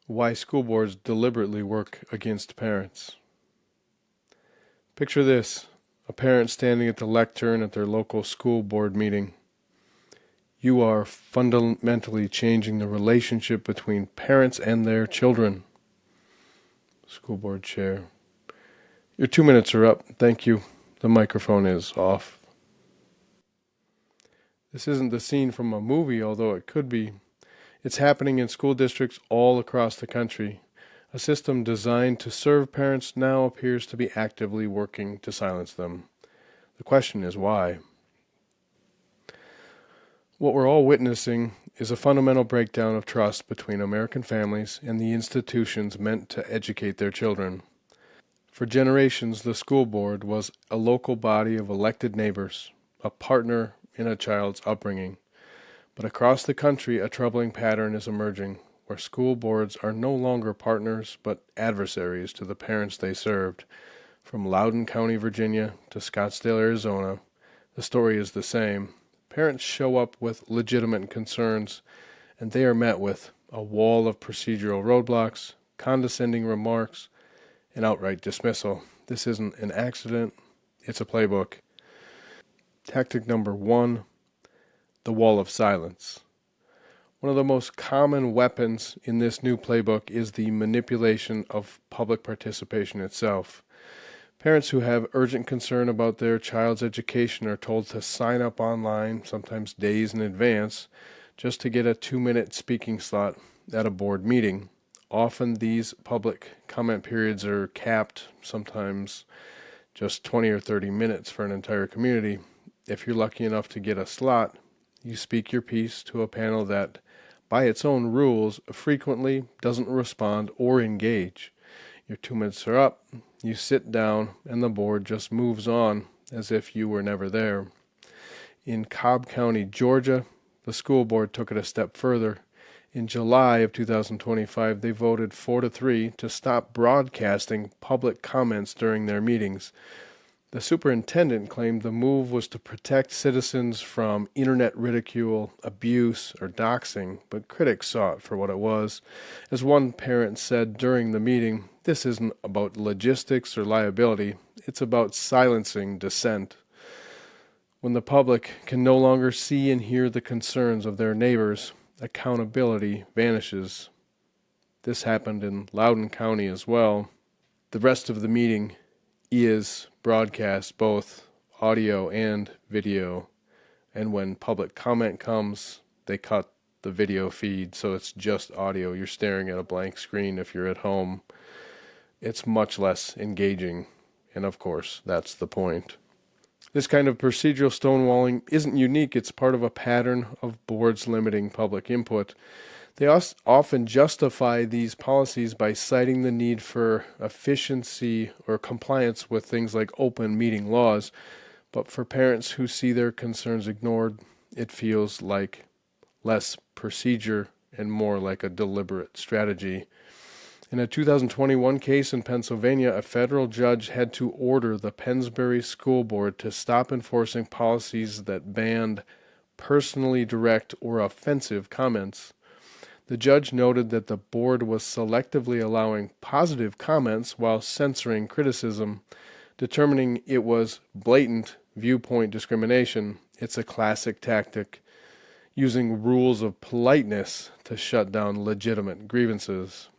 Why school boards deliberately work against parents. Picture this: a parent standing at the lectern at their local school board meeting. You are fundamentally changing the relationship between parents and their children. School board chair. Your 2 minutes are up. Thank you. The microphone is off. This isn't the scene from a movie, although it could be. It's happening in school districts all across the country. A system designed to serve parents now appears to be actively working to silence them. The question is why? What we're all witnessing is a fundamental breakdown of trust between American families and the institutions meant to educate their children. For generations, the school board was a local body of elected neighbors, a partner in a child's upbringing. But across the country, a troubling pattern is emerging, where school boards are no longer partners, but adversaries to the parents they served. From Loudoun County, Virginia, to Scottsdale, Arizona, the story is the same. Parents show up with legitimate concerns, and they are met with a wall of procedural roadblocks, condescending remarks, and outright dismissal. This isn't an accident, it's a playbook. Tactic number 1. The wall of silence. One of the most common weapons in this new playbook is the manipulation of public participation itself. Parents who have urgent concern about their child's education are told to sign up online, sometimes days in advance, just to get a 2-minute speaking slot at a board meeting. Often these public comment periods are capped, sometimes just 20 or 30 minutes for an entire community. If you're lucky enough to get a slot, you speak your piece to a panel that, by its own rules, frequently doesn't respond or engage. Your 2 minutes are up, you sit down, and the board just moves on as if you were never there. In Cobb County, Georgia, the school board took it a step further. In July of 2025, they voted 4-3 to stop broadcasting public comments during their meetings. The superintendent claimed the move was to protect citizens from internet ridicule, abuse, or doxing, but critics saw it for what it was. As one parent said during the meeting, this isn't about logistics or liability, it's about silencing dissent. When the public can no longer see and hear the concerns of their neighbors, accountability vanishes. This happened in Loudoun County as well. The rest of the meeting is broadcast, both audio and video, and when public comment comes, they cut the video feed so it's just audio. You're staring at a blank screen if you're at home. It's much less engaging, and of course, that's the point. This kind of procedural stonewalling isn't unique. It's part of a pattern of boards limiting public input. They often justify these policies by citing the need for efficiency or compliance with things like open meeting laws. But for parents who see their concerns ignored, it feels like less procedure and more like a deliberate strategy. In a 2021 case in Pennsylvania, a federal judge had to order the Pennsbury School Board to stop enforcing policies that banned personally direct or offensive comments. The judge noted that the board was selectively allowing positive comments while censoring criticism, determining it was blatant viewpoint discrimination. It's a classic tactic, using rules of politeness to shut down legitimate grievances.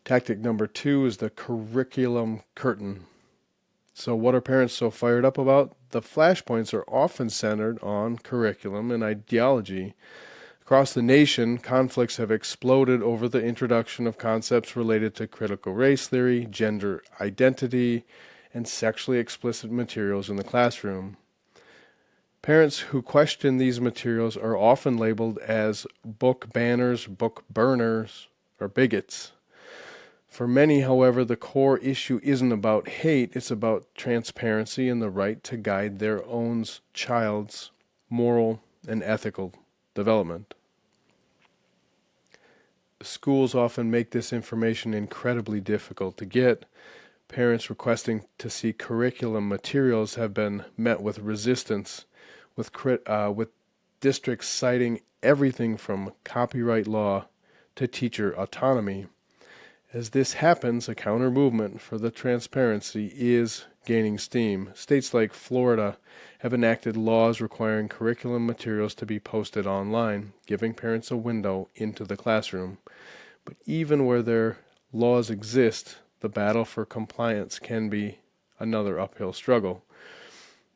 Tactic number 2 is the curriculum curtain. So what are parents so fired up about? The flashpoints are often centered on curriculum and ideology. Across the nation, conflicts have exploded over the introduction of concepts related to critical race theory, gender identity, and sexually explicit materials in the classroom. Parents who question these materials are often labeled as book banners, book burners, or bigots. For many, however, the core issue isn't about hate, it's about transparency and the right to guide their own child's moral and ethical development. Schools often make this information incredibly difficult to get. Parents requesting to see curriculum materials have been met with resistance, with districts citing everything from copyright law to teacher autonomy. As this happens, a counter movement for the transparency is gaining steam. States like Florida have enacted laws requiring curriculum materials to be posted online, giving parents a window into the classroom. But even where their laws exist, the battle for compliance can be another uphill struggle.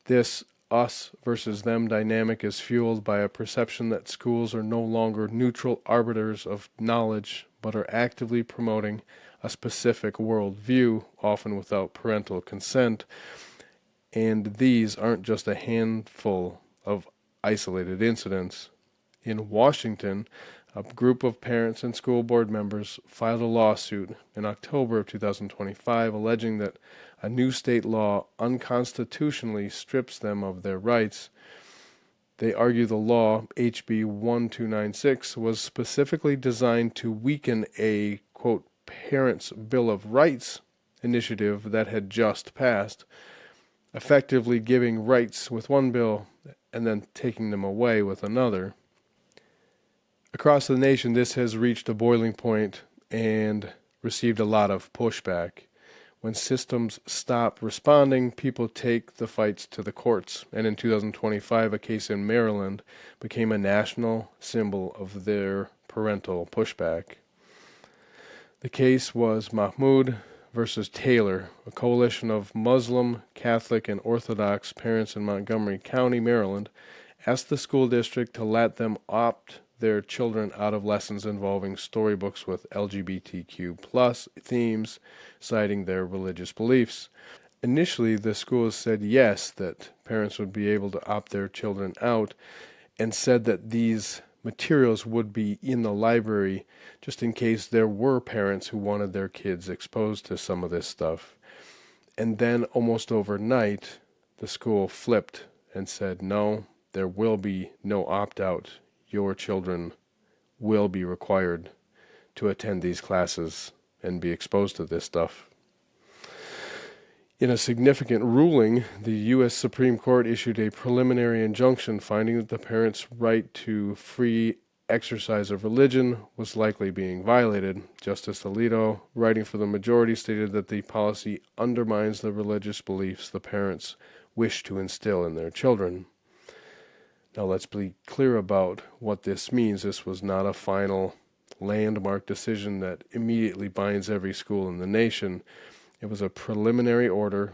This us versus them dynamic is fueled by a perception that schools are no longer neutral arbiters of knowledge, but are actively promoting a specific worldview, often without parental consent. And these aren't just a handful of isolated incidents. In Washington, a group of parents and school board members filed a lawsuit in October of 2025 alleging that a new state law unconstitutionally strips them of their rights. They argue the law, HB 1296, was specifically designed to weaken a, quote, Parents' Bill of Rights initiative that had just passed, effectively giving rights with one bill and then taking them away with another. Across the nation, this has reached a boiling point and received a lot of pushback. When systems stop responding, people take the fights to the courts. And in 2025, a case in Maryland became a national symbol of their parental pushback. The case was Mahmoud versus Taylor, a coalition of Muslim, Catholic, and Orthodox parents in Montgomery County, Maryland, asked the school district to let them opt their children out of lessons involving storybooks with LGBTQ plus themes, citing their religious beliefs. Initially, the schools said yes, that parents would be able to opt their children out, and said that these materials would be in the library just in case there were parents who wanted their kids exposed to some of this stuff. And then almost overnight, the school flipped and said, no, there will be no opt-out. Your children will be required to attend these classes and be exposed to this stuff. In a significant ruling, the U.S. Supreme Court issued a preliminary injunction finding that the parents' right to free exercise of religion was likely being violated. Justice Alito, writing for the majority, stated that the policy undermines the religious beliefs the parents wish to instill in their children. Now let's be clear about what this means. This was not a final landmark decision that immediately binds every school in the nation. It was a preliminary order,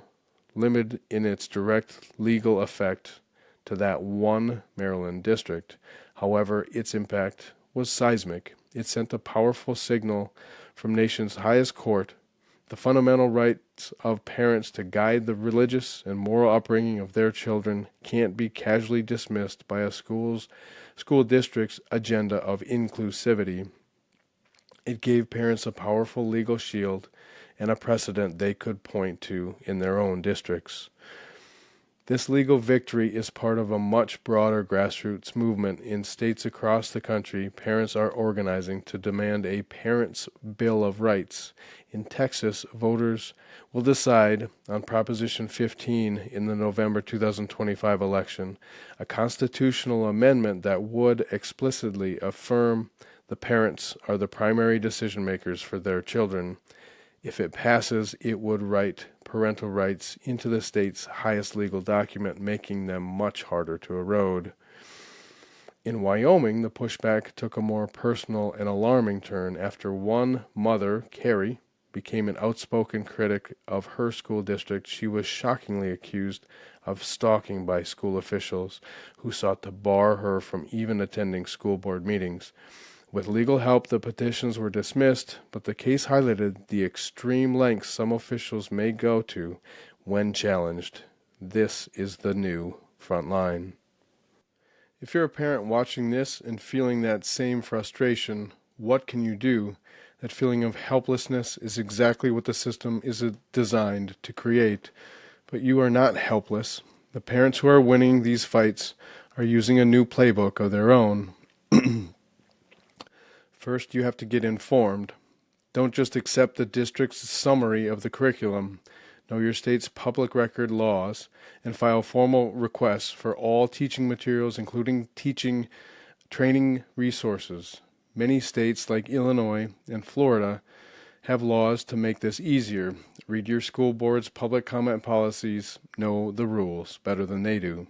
limited in its direct legal effect to that one Maryland district. However, its impact was seismic. It sent a powerful signal from nation's highest court. The fundamental rights of parents to guide the religious and moral upbringing of their children can't be casually dismissed by a school district's agenda of inclusivity. It gave parents a powerful legal shield and a precedent they could point to in their own districts. This legal victory is part of a much broader grassroots movement in states across the country. Parents are organizing to demand a Parents' Bill of Rights. In Texas, voters will decide on Proposition 15 in the November 2025 election, a constitutional amendment that would explicitly affirm the parents are the primary decision makers for their children. If it passes, it would write parental rights into the state's highest legal document, making them much harder to erode. In Wyoming, the pushback took a more personal and alarming turn after one mother, Carrie, became an outspoken critic of her school district. She was shockingly accused of stalking by school officials who sought to bar her from even attending school board meetings. With legal help, the petitions were dismissed, but the case highlighted the extreme lengths some officials may go to when challenged. This is the new front line. If you're a parent watching this and feeling that same frustration, what can you do? That feeling of helplessness is exactly what the system is designed to create. But you are not helpless. The parents who are winning these fights are using a new playbook of their own. First, you have to get informed. Don't just accept the district's summary of the curriculum. Know your state's public record laws and file formal requests for all teaching materials, including teaching training resources. Many states like Illinois and Florida have laws to make this easier. Read your school board's public comment policies, know the rules better than they do.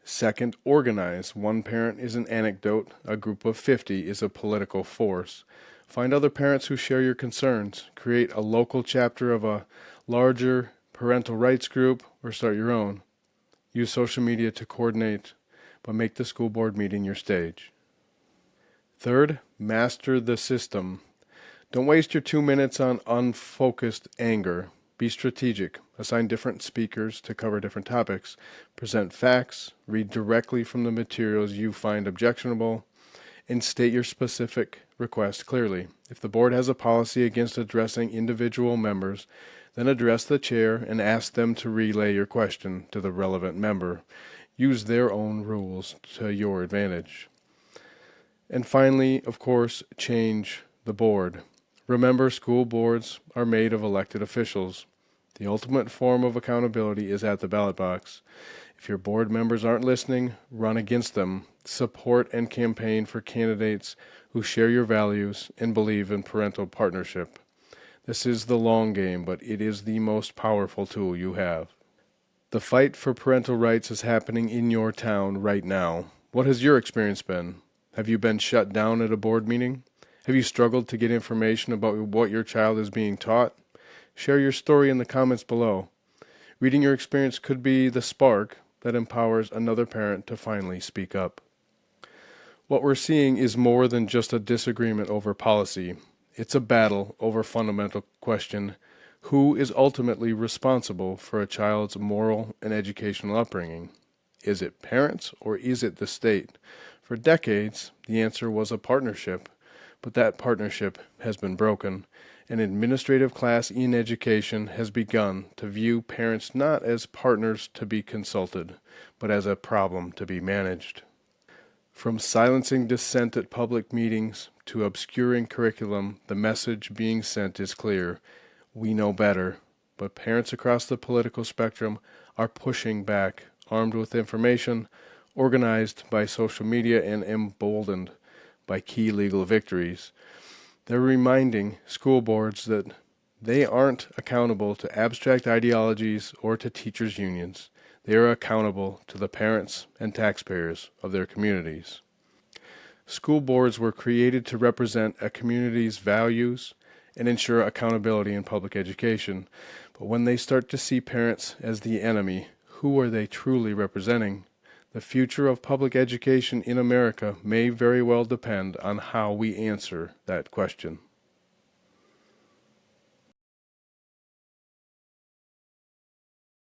Second, organize. One parent is an anecdote, a group of 50 is a political force. Find other parents who share your concerns. Create a local chapter of a larger parental rights group or start your own. Use social media to coordinate, but make the school board meeting your stage. Third, master the system. Don't waste your 2 minutes on unfocused anger. Be strategic. Assign different speakers to cover different topics. Present facts. Read directly from the materials you find objectionable. And state your specific request clearly. If the board has a policy against addressing individual members, then address the chair and ask them to relay your question to the relevant member. Use their own rules to your advantage. And finally, of course, change the board. Remember, school boards are made of elected officials. The ultimate form of accountability is at the ballot box. If your board members aren't listening, run against them. Support and campaign for candidates who share your values and believe in parental partnership. This is the long game, but it is the most powerful tool you have. The fight for parental rights is happening in your town right now. What has your experience been? Have you been shut down at a board meeting? Have you struggled to get information about what your child is being taught? Share your story in the comments below. Reading your experience could be the spark that empowers another parent to finally speak up. What we're seeing is more than just a disagreement over policy. It's a battle over fundamental question: who is ultimately responsible for a child's moral and educational upbringing? Is it parents or is it the state? For decades, the answer was a partnership, but that partnership has been broken. An administrative class in education has begun to view parents not as partners to be consulted, but as a problem to be managed. From silencing dissent at public meetings to obscuring curriculum, the message being sent is clear. We know better, but parents across the political spectrum are pushing back, armed with information, organized by social media, and emboldened by key legal victories. They're reminding school boards that they aren't accountable to abstract ideologies or to teachers' unions. They are accountable to the parents and taxpayers of their communities. School boards were created to represent a community's values and ensure accountability in public education. But when they start to see parents as the enemy, who are they truly representing? The future of public education in America may very well depend on how we answer that question.